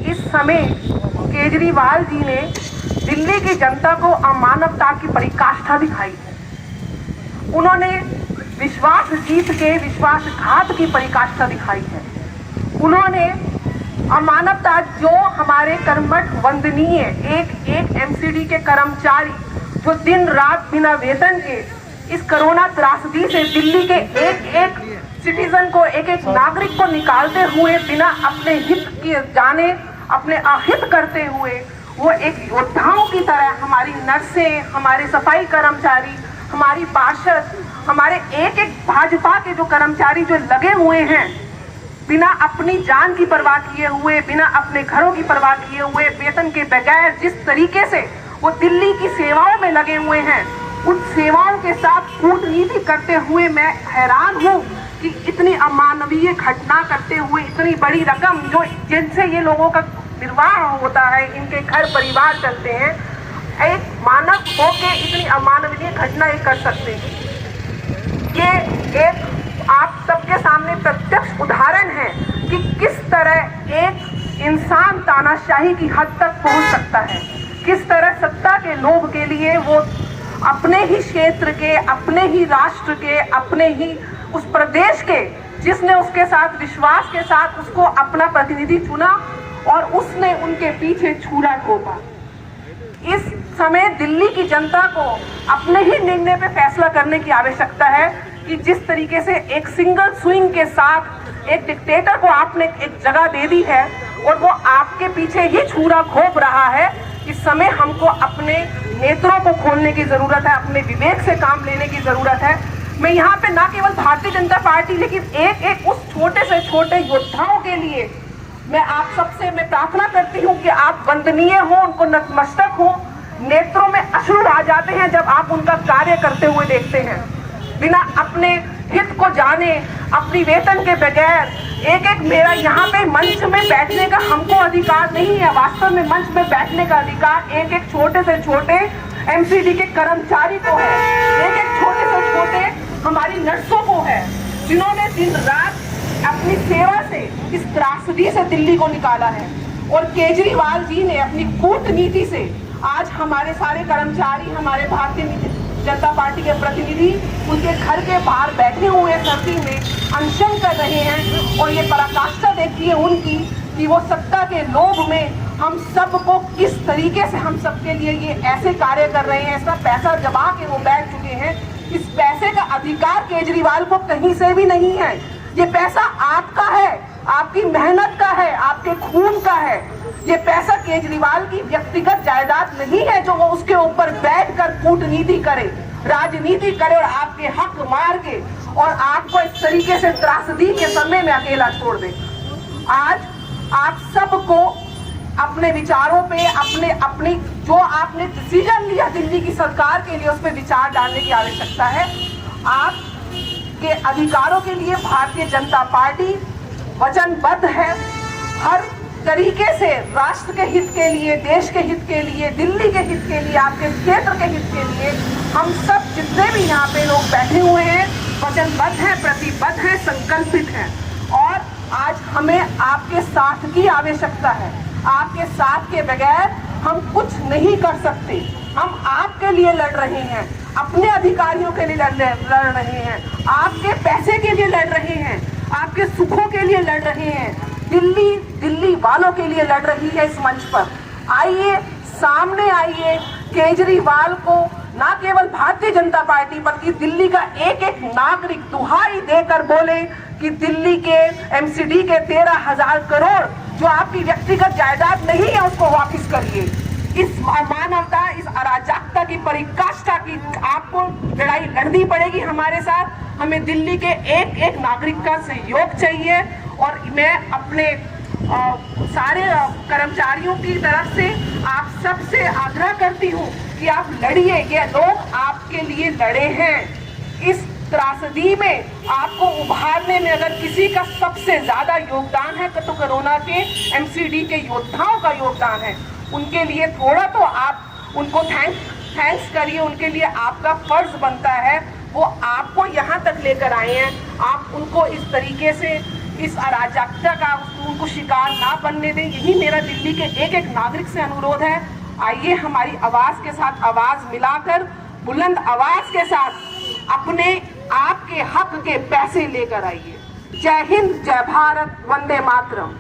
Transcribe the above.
इस समय केजरीवाल जी ने दिल्ली की जनता को अमानवता की पराकाष्ठा दिखाई है। उन्होंने विश्वास जीत के विश्वासघात की पराकाष्ठा दिखाई है। उन्होंने अमानवता, जो हमारे कर्मठ वंदनीय एक एमसीडी के कर्मचारी जो दिन रात बिना वेतन के इस कोरोना त्रासदी से दिल्ली के एक सिटीजन को, एक नागरिक को निकालते हुए बिना अपने हित के जाने, अपने अहित करते हुए वो एक योद्धाओं की तरह हमारी नर्सें, हमारे सफाई कर्मचारी, हमारी पार्षद, हमारे एक भाजपा के जो कर्मचारी जो लगे हुए हैं, बिना अपनी जान की परवाह किए हुए, बिना अपने घरों की परवाह किए हुए, वेतन के बगैर जिस तरीके से वो दिल्ली की सेवाओं में लगे हुए हैं, उन सेवाओं के साथ कूटनीति करते हुए मैं हैरान हूँ कि इतनी अमानवीय घटना करते हुए इतनी बड़ी रकम जो जिनसे ये लोगों का निर्वाह होता है, इनके घर परिवार चलते हैं, एक मानव होके इतनी अमानवीय घटना ये कर सकते हैं। ये एक आप सबके सामने प्रत्यक्ष उदाहरण है कि किस तरह एक इंसान तानाशाही की हद तक पहुंच सकता है, किस तरह सत्ता के लोभ के लिए वो अपने ही क्षेत्र के, अपने ही राष्ट्र के, अपने ही उस प्रदेश के, जिसने उसके साथ विश्वास के साथ उसको अपना प्रतिनिधि चुना और उसने उनके पीछे छुरा घोंपा। इस समय दिल्ली की जनता को अपने ही निर्णय पे फैसला करने की आवश्यकता है कि जिस तरीके से एक सिंगल स्विंग के साथ एक डिक्टेटर को आपने एक जगह दे दी है और वो आपके पीछे ही छुरा घोंप रहा है। इस समय हमको अपने नेत्रों को खोलने की जरूरत है, अपने विवेक से काम लेने की जरूरत है। मैं यहाँ पे ना केवल भारतीय जनता पार्टी, लेकिन एक उस छोटे से छोटे योद्धाओं के लिए मैं आप सबसे मैं प्रार्थना करती हूँ कि आप वंदनीय हो, उनको नतमस्तक हो, नेत्रों में अश्रु आ जाते हैं जब आप उनका कार्य करते हुए देखते हैं। बिना अपने हित को जाने, अपनी वेतन के बगैर एक मेरा यहाँ पे मंच में बैठने का हमको अधिकार नहीं है। वास्तव में मंच में बैठने का अधिकार एक छोटे से छोटे एमसीडी के कर्मचारी को है, एक छोटे से छोटे हमारी नर्सों को है, जिन्होंने दिन रात अपनी सेवा से इस त्रासदी से दिल्ली को निकाला है। और केजरीवाल जी ने अपनी कूटनीति से आज हमारे सारे कर्मचारी, हमारे भारतीय जनता पार्टी के प्रतिनिधि उनके घर के बाहर बैठे हुए सर्दी में अनशन कर रहे हैं। और ये पराकाष्ठा देखिए उनकी कि वो सत्ता के लोभ में हम सबको किस तरीके से हम सबके लिए ये ऐसे कार्य कर रहे हैं, ऐसा पैसा जमा के वो बैठ चुके हैं। इस पैसे का अधिकार केजरीवाल को कहीं से भी नहीं है। ये पैसा आपका है, आपकी मेहनत का है, आपके खून का है। ये पैसा केजरीवाल की व्यक्तिगत जायदाद नहीं है जो वो उसके ऊपर बैठकर कूटनीति करे, राजनीति करे और आपके हक मार के और आपको इस तरीके से त्रासदी के समय में अकेला छोड़ दे। आज आप सबको अपने विचारों पे, अपनी जो आपने डिसीजन लिया दिल्ली की सरकार के लिए, उस पर विचार डालने की आवश्यकता है। आप के अधिकारों के लिए भारतीय जनता पार्टी वचनबद्ध है। हर तरीके से राष्ट्र के हित के लिए, देश के हित के लिए, दिल्ली के हित के लिए, आपके क्षेत्र के हित के लिए हम सब जितने भी यहाँ पे लोग बैठे हुए हैं वचनबद्ध हैं, प्रतिबद्ध हैं, संकल्पित हैं। और आज हमें आपके साथ की आवश्यकता है। आपके साथ के बगैर हम कुछ नहीं कर सकते। हम आपके लिए लड़ रहे हैं, अपने अधिकारियों के लिए लड़ रहे हैं, आपके पैसे के लिए लड़ रहे हैं, आपके सुखों के लिए लड़ रहे हैं, दिल्ली वालों के लिए लड़ रही है। इस मंच पर आइए, सामने आइए। केजरीवाल को ना केवल भारतीय जनता पार्टी बल्कि दिल्ली का एक नागरिक दुहाई देकर बोले कि दिल्ली के एमसीडी के 13,000 करोड़ जो आपकी व्यक्तिगत जायदाद नहीं है उसको वापस करिए। इस अमानवता, इस अराजकता की पराकाष्ठा की आपको लड़ाई लड़नी पड़ेगी हमारे साथ। हमें दिल्ली के एक नागरिक का सहयोग चाहिए। और मैं अपने सारे कर्मचारियों की तरफ से आप सबसे आग्रह करती हूँ कि आप लड़िए। ये लोग आपके लिए लड़े हैं। इस त्रासदी में आपको उभारने में अगर किसी का सबसे ज्यादा योगदान है तो कोरोना के एमसीडी के योद्धाओं का योगदान है। उनके लिए थोड़ा तो आप उनको थैंक्स करिए। उनके लिए आपका फर्ज बनता है, वो आपको यहाँ तक लेकर आए हैं। आप उनको इस तरीके से इस अराजकता का उनको शिकार ना बनने दें। यही मेरा दिल्ली के एक एक नागरिक से अनुरोध है। आइए हमारी आवाज के साथ आवाज मिलाकर बुलंद आवाज के साथ अपने आप के हक के पैसे लेकर आइए। जय हिंद, जय भारत, वंदे मातरम।